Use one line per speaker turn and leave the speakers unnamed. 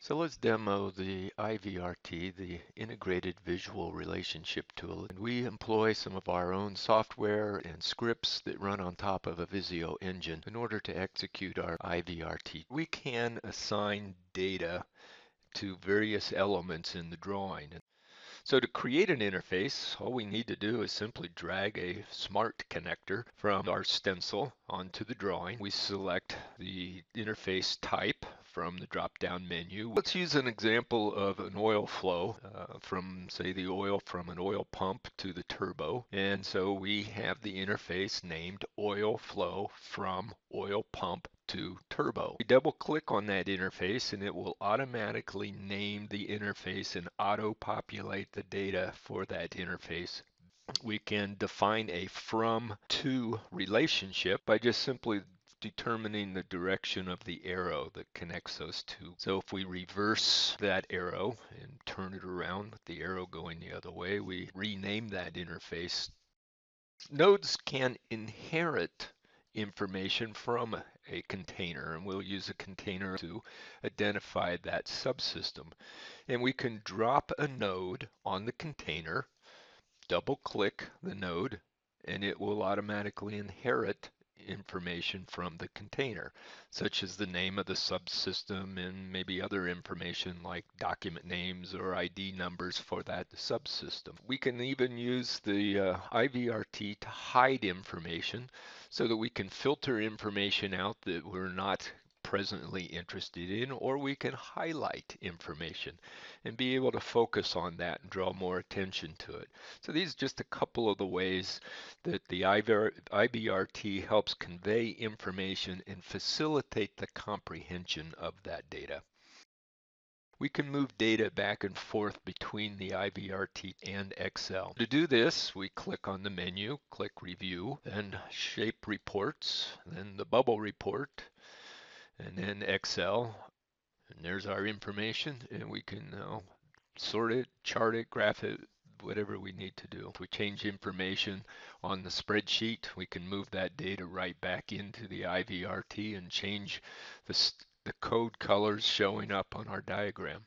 So let's demo the IVRT, the Integrated Visual Relationship Tool. And we employ some of our own software and scripts that run on top of a Visio engine in order to execute our IVRT. We can assign data to various elements in the drawing. So to create an interface, all we need to do is simply drag a smart connector from our stencil onto the drawing. We select the interface type from the drop-down menu. Let's use an example of an oil flow from, say, the oil from an oil pump to the turbo. And so we have the interface named oil flow from oil pump to turbo. We double click on that interface and it will automatically name the interface and auto populate the data for that interface. We can define a from to relationship by just simply determining the direction of the arrow that connects those two. So if we reverse that arrow and turn it around with the arrow going the other way, we rename that interface. Nodes can inherit information from a container, and we'll use a container to identify that subsystem. And we can drop a node on the container, double click the node, and it will automatically inherit information from the container, such as the name of the subsystem and maybe other information like document names or ID numbers for that subsystem. We can even use the IVRT to hide information so that we can filter information out that we're not presently interested in, or we can highlight information and be able to focus on that and draw more attention to it. So these are just a couple of the ways that the IVRT helps convey information and facilitate the comprehension of that data. We can move data back and forth between the IVRT and Excel. To do this, we click on the menu, click Review, then Shape Reports, then the Bubble Report, and then Excel. And there's our information, and we can now sort it, chart it, graph it, whatever we need to do. If we change information on the spreadsheet, we can move that data right back into the IVRT and change the code colors showing up on our diagram.